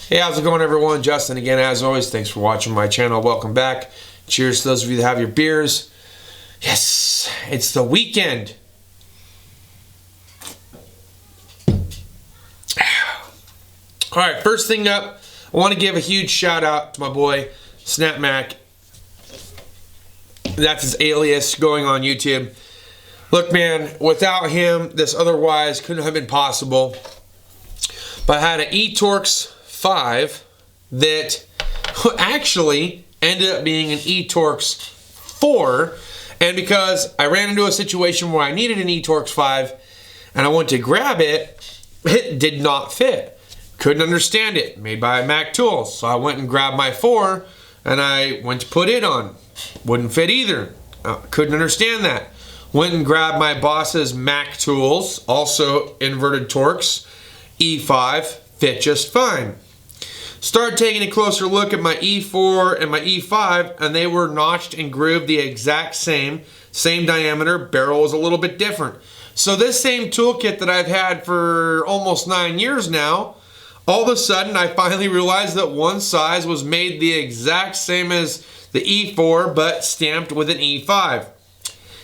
Hey, how's it going, everyone? Justin again, as always. Thanks for watching my channel. Welcome back. Cheers to those of you that have your beers. Yes, it's the weekend. All right, first thing up, I want to give a huge shout out to my boy Snap Mac. That's his alias going on YouTube. Look, man, without him, this otherwise couldn't have been possible. But I had an eTorx 5 that actually ended up being an eTorx 4. And because I ran into a situation where I needed an eTorx 5 and I went to grab it, it did not fit. Couldn't understand it. Made by Mac Tools. So I went and grabbed my 4 and I went to put it on. Wouldn't fit either. Couldn't understand that. Went and grabbed my boss's Mac Tools, also inverted Torx, E5, fit just fine. Started taking a closer look at my E4 and my E5, and they were notched and grooved the exact same diameter. Barrel was a little bit different. So this same toolkit that I've had for almost 9 years now, all of a sudden I finally realized that one size was made the exact same as the E4, but stamped with an E5.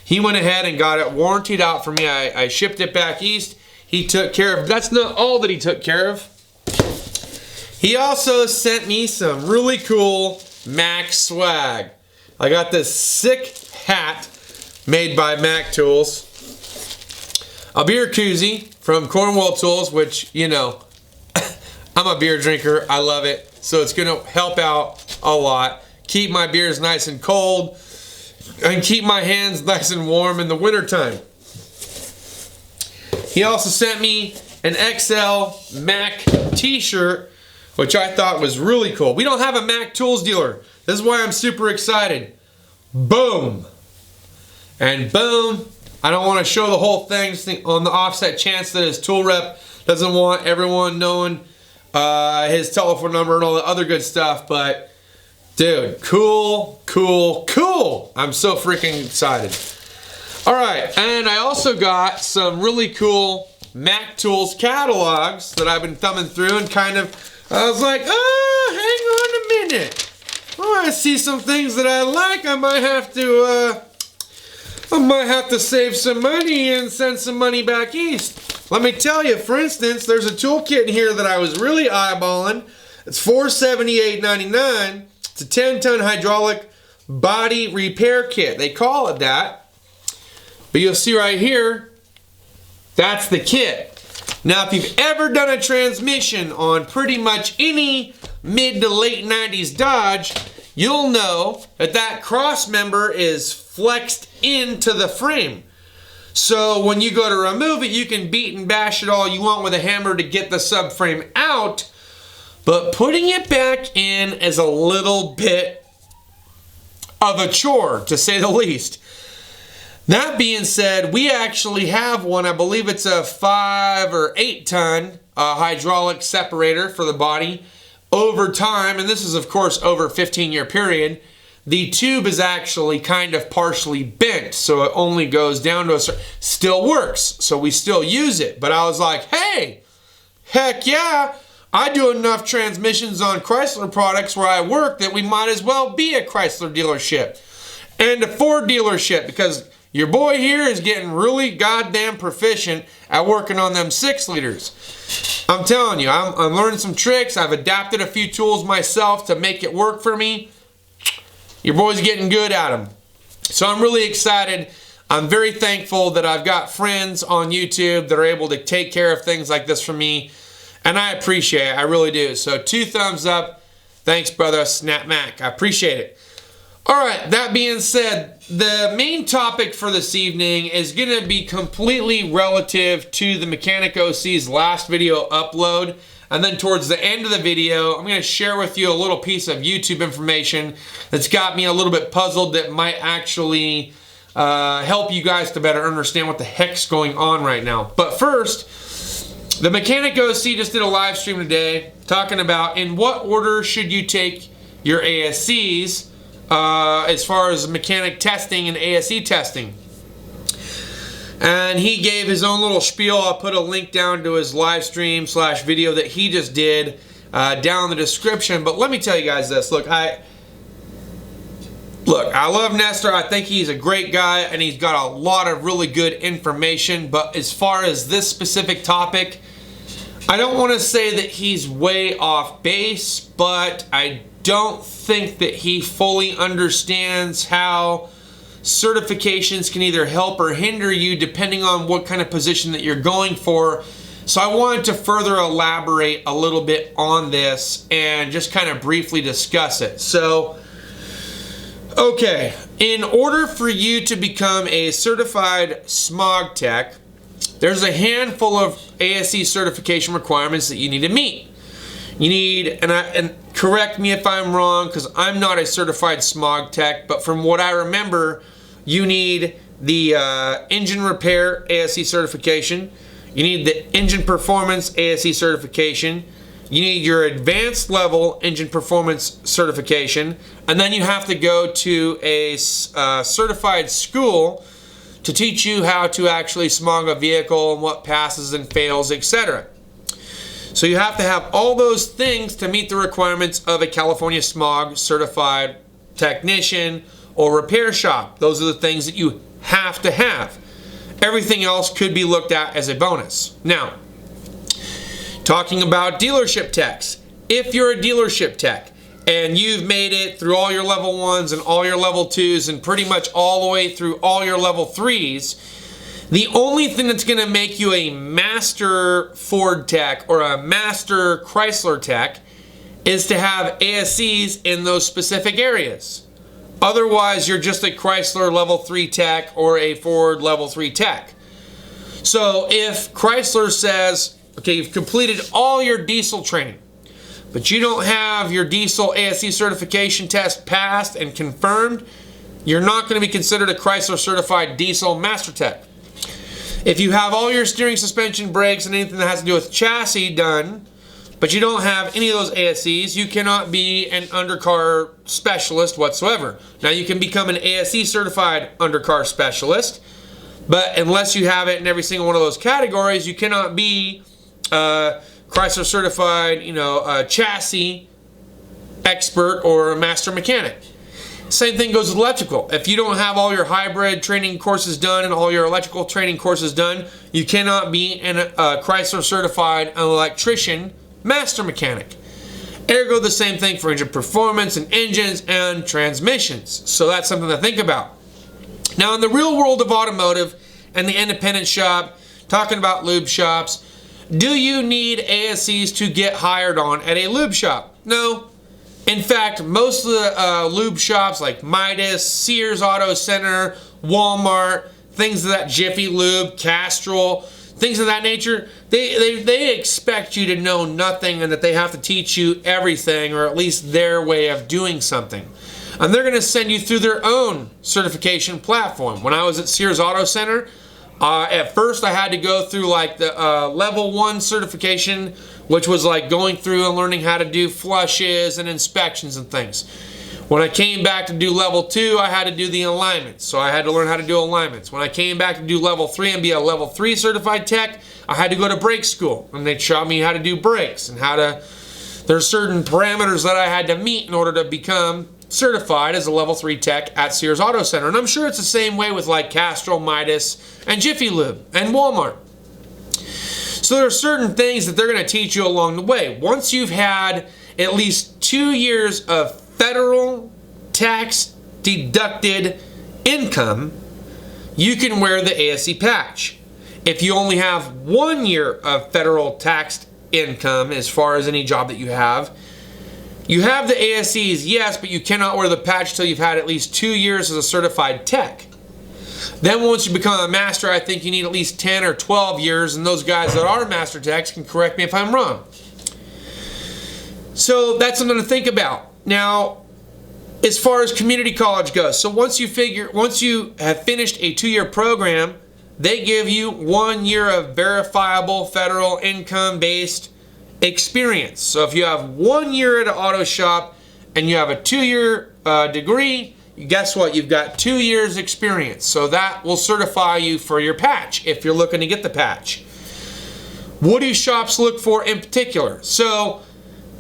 He went ahead and got it warrantied out for me. I shipped it back east. He took care of, that's not all that he took care of. He also sent me some really cool Mac swag. I got this sick hat made by Mac Tools. A beer koozie from Cornwall Tools, which, you know, I'm a beer drinker. I love it. So it's going to help out a lot. Keep my beers nice and cold. And keep my hands nice and warm in the wintertime. He also sent me an XL Mac t-shirt, which I thought was really cool. We don't have a Mac Tools dealer. This is why I'm super excited. Boom. And boom. I don't want to show the whole thing on the offset chance that his tool rep doesn't want everyone knowing his telephone number and all the other good stuff, but dude, cool, cool, cool. I'm so freaking excited. All right, and I also got some really cool Mac Tools catalogs that I've been thumbing through and kind of, I was like, oh, hang on a minute. Oh, I see some things that I like. I might have to save some money and send some money back east. Let me tell you, for instance, there's a toolkit in here that I was really eyeballing. It's $478.99. It's a 10-ton hydraulic body repair kit. They call it that. But you'll see right here, that's the kit. Now, if you've ever done a transmission on pretty much any mid to late 90s Dodge, you'll know that that cross member is flexed into the frame. So when you go to remove it, you can beat and bash it all you want with a hammer to get the subframe out. But putting it back in is a little bit of a chore, to say the least. That being said, we actually have one. I believe it's a 5 or 8 ton hydraulic separator for the body. Over time, and this is of course over a 15-year period, the tube is actually kind of partially bent, so it only goes down to a certain, still works, so we still use it. But I was like, hey, heck yeah, I do enough transmissions on Chrysler products where I work that we might as well be a Chrysler dealership and a Ford dealership, because your boy here is getting really goddamn proficient at working on them 6-liters. I'm telling you, I'm learning some tricks. I've adapted a few tools myself to make it work for me. Your boy's getting good at them. So I'm really excited. I'm very thankful that I've got friends on YouTube that are able to take care of things like this for me. And I appreciate it. I really do. So 2 thumbs up. Thanks, brother Snap Mac. I appreciate it. All right, that being said, the main topic for this evening is going to be completely relative to the Mechanic OC's last video upload. And then towards the end of the video, I'm going to share with you a little piece of YouTube information that's got me a little bit puzzled that might actually help you guys to better understand what the heck's going on right now. But first, the Mechanic OC just did a live stream today talking about in what order should you take your ASEs as far as mechanic testing and ASE testing. And he gave his own little spiel. I'll put a link down to his live stream / video that he just did down in the description. But let me tell you guys this. Look, I love Nestor. I think he's a great guy, and he's got a lot of really good information. But as far as this specific topic, I don't want to say that he's way off base, but I don't think that he fully understands how certifications can either help or hinder you depending on what kind of position that you're going for. So I wanted to further elaborate a little bit on this and just kind of briefly discuss it. So, okay, in order for you to become a certified smog tech, there's a handful of ASE certification requirements that you need to meet. You need, and correct me if I'm wrong, because I'm not a certified smog tech, but from what I remember, you need the engine repair ASE certification. You need the engine performance ASE certification. You need your advanced level engine performance certification. And then you have to go to a certified school to teach you how to actually smog a vehicle and what passes and fails, etc. So you have to have all those things to meet the requirements of a California smog certified technician or repair shop. Those are the things that you have to have. Everything else could be looked at as a bonus. Now, talking about dealership techs. If you're a dealership tech and you've made it through all your level 1s and all your level 2s and pretty much all the way through all your level 3s, the only thing that's going to make you a master Ford tech or a master Chrysler tech is to have ASEs in those specific areas. Otherwise, you're just a Chrysler level 3 tech or a Ford level 3 tech. So if Chrysler says, okay, you've completed all your diesel training, but you don't have your diesel ASE certification test passed and confirmed, you're not going to be considered a Chrysler certified diesel master tech. If you have all your steering, suspension, brakes, and anything that has to do with chassis done, but you don't have any of those ASEs, you cannot be an undercar specialist whatsoever. Now, you can become an ASE certified undercar specialist, but unless you have it in every single one of those categories, you cannot be Chrysler certified, chassis expert or a master mechanic. Same thing goes with electrical. If you don't have all your hybrid training courses done and all your electrical training courses done, you cannot be a Chrysler certified electrician master mechanic. Ergo, the same thing for engine performance and engines and transmissions. So that's something to think about. Now, in the real world of automotive and the independent shop, talking about lube shops, do you need ASEs to get hired on at a lube shop? No. In fact, most of the lube shops like Midas, Sears Auto Center, Walmart, things of that, Jiffy Lube, Castrol, things of that nature, they expect you to know nothing and that they have to teach you everything, or at least their way of doing something. And they're going to send you through their own certification platform. When I was at Sears Auto Center, at first I had to go through like the level 1 certification, which was like going through and learning how to do flushes and inspections and things. When I came back to do level 2, I had to do the alignments. So I had to learn how to do alignments. When I came back to do level 3 and be a level 3 certified tech, I had to go to brake school. And they taught me how to do brakes and there's certain parameters that I had to meet in order to become certified as a level 3 tech at Sears Auto Center. And I'm sure it's the same way with like Castrol, Midas, and Jiffy Lube, and Walmart. So there are certain things that they're going to teach you along the way. Once you've had at least 2 years of federal tax deducted income, you can wear the ASE patch. If you only have 1 year of federal taxed income as far as any job that you have the ASEs, yes, but you cannot wear the patch till you've had at least 2 years as a certified tech. Then once you become a master, I think you need at least 10 or 12 years, and those guys that are master techs can correct me if I'm wrong. So that's something to think about. Now, as far as community college goes, so once you have finished a 2-year program, they give you 1 year of verifiable federal income-based experience. So if you have 1 year at an auto shop and you have a 2-year degree, guess what? You've got 2 years experience. So that will certify you for your patch if you're looking to get the patch. What do shops look for in particular? So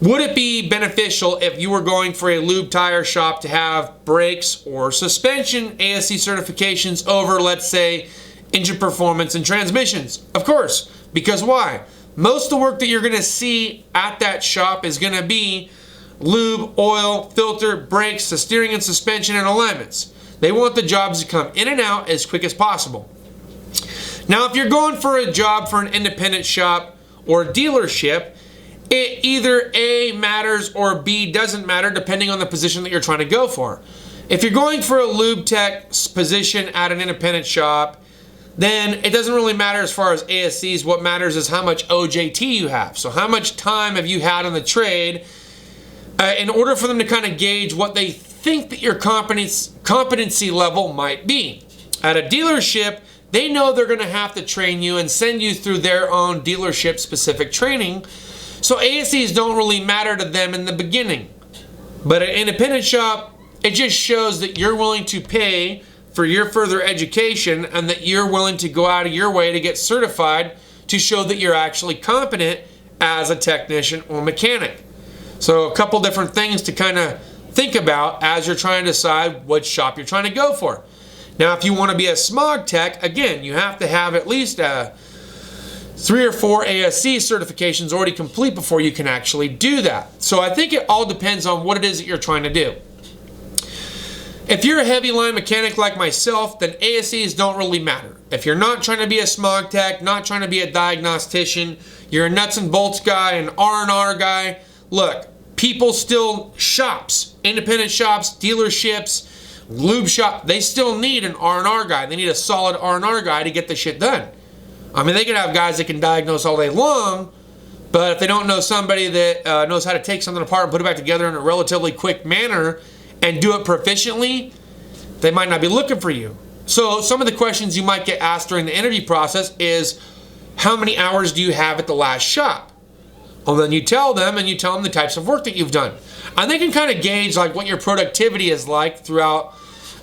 Would it be beneficial if you were going for a lube tire shop to have brakes or suspension ASE certifications over, let's say, engine performance and transmissions? Of course, because why? Most of the work that you're going to see at that shop is going to be lube, oil, filter, brakes, the steering and suspension and alignments. They want the jobs to come in and out as quick as possible. Now, if you're going for a job for an independent shop or a dealership, it either A, matters, or B, doesn't matter, depending on the position that you're trying to go for. If you're going for a lube tech position at an independent shop, then it doesn't really matter as far as ASCs. What matters is how much OJT you have. So how much time have you had on the trade in order for them to kind of gauge what they think that your competency level might be. At a dealership, they know they're going to have to train you and send you through their own dealership specific training. So ASEs don't really matter to them in the beginning. But at an independent shop, it just shows that you're willing to pay for your further education and that you're willing to go out of your way to get certified to show that you're actually competent as a technician or mechanic. So a couple different things to kind of think about as you're trying to decide what shop you're trying to go for. Now, if you want to be a smog tech, again, you have to have at least 3 or 4 ASE certifications already complete before you can actually do that. So I think it all depends on what it is that you're trying to do. If you're a heavy line mechanic like myself, then ASEs don't really matter. If you're not trying to be a smog tech, not trying to be a diagnostician, you're a nuts and bolts guy, an R&R guy, look, people still, shops, independent shops, dealerships, lube shop, they still need an R&R guy. They need a solid R&R guy to get the shit done. I mean, they can have guys that can diagnose all day long, but if they don't know somebody that knows how to take something apart and put it back together in a relatively quick manner and do it proficiently, they might not be looking for you. So some of the questions you might get asked during the interview process is, how many hours do you have at the last shop? Well, then you tell them the types of work that you've done. And they can kind of gauge like what your productivity is like throughout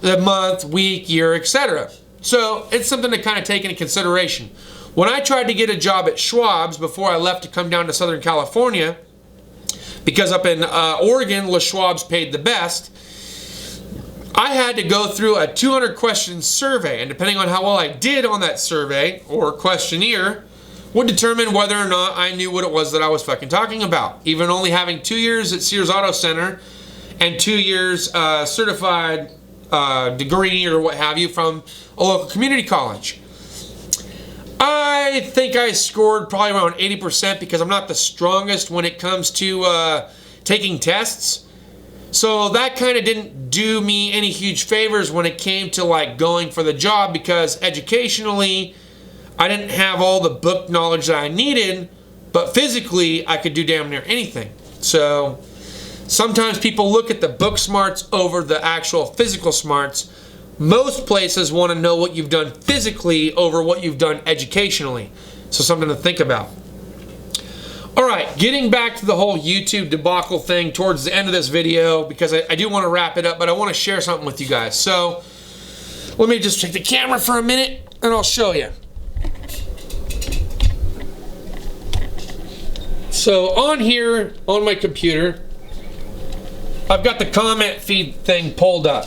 the month, week, year, etc. So it's something to kind of take into consideration. When I tried to get a job at Schwab's before I left to come down to Southern California, because up in Oregon, Le Schwab's paid the best, I had to go through a 200 question survey, and depending on how well I did on that survey or questionnaire would determine whether or not I knew what it was that I was fucking talking about. Even only having 2 years at Sears Auto Center and 2 years certified degree or what have you from a local community college. I think I scored probably around 80% because I'm not the strongest when it comes to taking tests. So that kind of didn't do me any huge favors when it came to like going for the job, because educationally I didn't have all the book knowledge that I needed, but physically I could do damn near anything. So sometimes people look at the book smarts over the actual physical smarts. Most places want to know what you've done physically over what you've done educationally. So something to think about. All right, getting back to the whole YouTube debacle thing towards the end of this video, because I do want to wrap it up, but I want to share something with you guys. So let me just take the camera for a minute and I'll show you. So on here, on my computer, I've got the comment feed thing pulled up.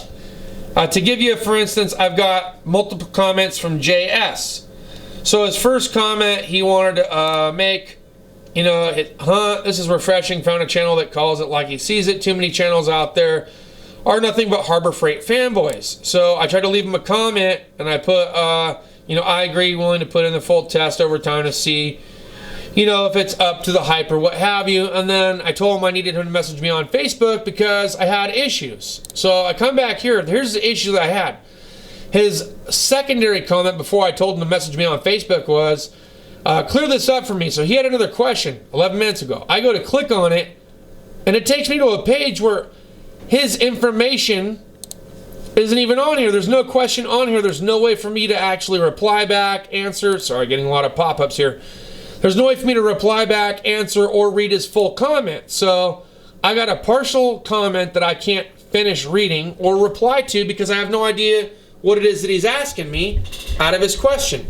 To give you, for instance, I've got multiple comments from JS. So his first comment, he wanted to make, this is refreshing, found a channel that calls it like he sees it. Too many channels out there are nothing but Harbor Freight fanboys. So I tried to leave him a comment and I put, I agree, willing to put in the full test over time to see, if it's up to the hype or what have you. And then I told him I needed him to message me on Facebook because I had issues. So I come back here, here's the issue that I had. His secondary comment before I told him to message me on Facebook was, clear this up for me. So he had another question 11 minutes ago. I go to click on it and it takes me to a page where his information isn't even on here. There's no question on here. There's no way for me to actually reply back, answer. Sorry, getting a lot of pop-ups here. There's no way for me to reply back, answer, or read his full comment. So I got a partial comment that I can't finish reading or reply to because I have no idea what it is that he's asking me out of his question.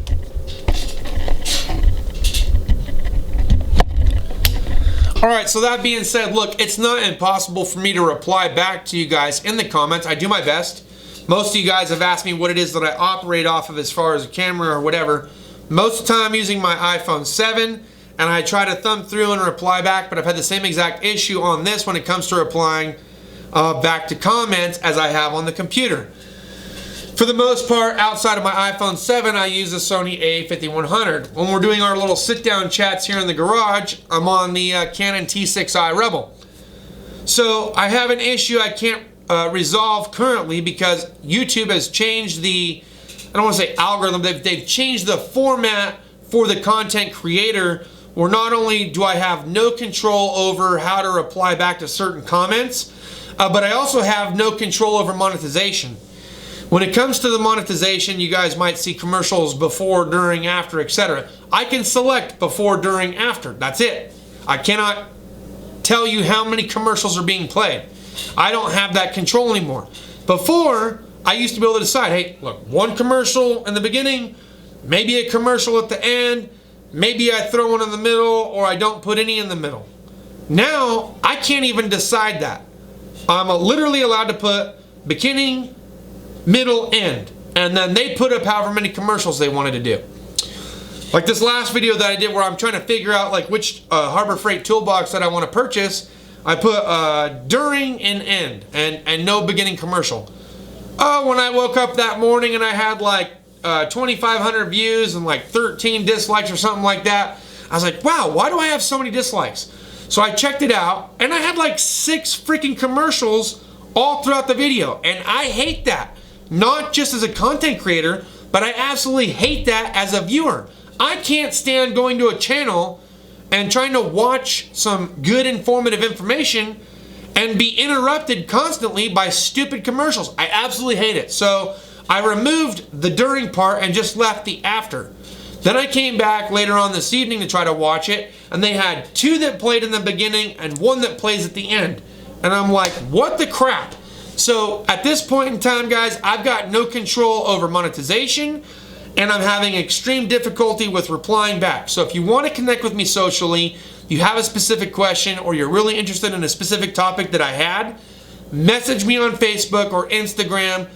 Alright, so that being said, look, it's not impossible for me to reply back to you guys in the comments. I do my best. Most of you guys have asked me what it is that I operate off of as far as a camera or whatever. Most of the time I'm using my iPhone 7, and I try to thumb through and reply back, but I've had the same exact issue on this when it comes to replying back to comments as I have on the computer. For the most part, outside of my iPhone 7, I use the Sony a5100. When we're doing our little sit-down chats here in the garage, I'm on the Canon T6i Rebel. So I have an issue I can't resolve currently because YouTube has changed the, I don't want to say algorithm, they've changed the format for the content creator, where not only do I have no control over how to reply back to certain comments, but I also have no control over monetization. When it comes to the monetization, you guys might see commercials before, during, after, etc. I can select before, during, after. That's it. I cannot tell you how many commercials are being played. I don't have that control anymore. Before, I used to be able to decide, hey, look, one commercial in the beginning, maybe a commercial at the end, maybe I throw one in the middle, or I don't put any in the middle. Now, I can't even decide that. I'm literally allowed to put beginning, middle, end, and then they put up however many commercials they wanted to do. Like this last video that I did where I'm trying to figure out like which Harbor Freight toolbox that I want to purchase, I put during and end and no beginning commercial. Oh, when I woke up that morning and I had like 2,500 views and like 13 dislikes or something like that, I was like, wow, why do I have so many dislikes? So I checked it out and I had like 6 freaking commercials all throughout the video, and I hate that. Not just as a content creator, but I absolutely hate that as a viewer. I can't stand going to a channel and trying to watch some good informative information and be interrupted constantly by stupid commercials. I absolutely hate it. So I removed the during part and just left the after. Then I came back later on this evening to try to watch it, and they had 2 that played in the beginning and 1 that plays at the end. And I'm like, what the crap? So at this point in time, guys, I've got no control over monetization, and I'm having extreme difficulty with replying back. So if you want to connect with me socially, you have a specific question, or you're really interested in a specific topic that I had, message me on Facebook or Instagram.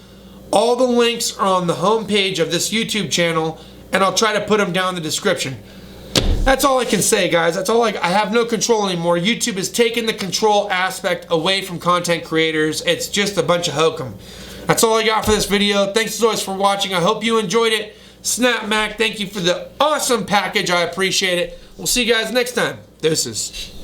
All the links are on the homepage of this YouTube channel, and I'll try to put them down in the description. That's all I can say, guys. That's all I have no control anymore. YouTube has taken the control aspect away from content creators. It's just a bunch of hokum. That's all I got for this video. Thanks as always for watching. I hope you enjoyed it. Snap Mac, thank you for the awesome package. I appreciate it. We'll see you guys next time. Deuces.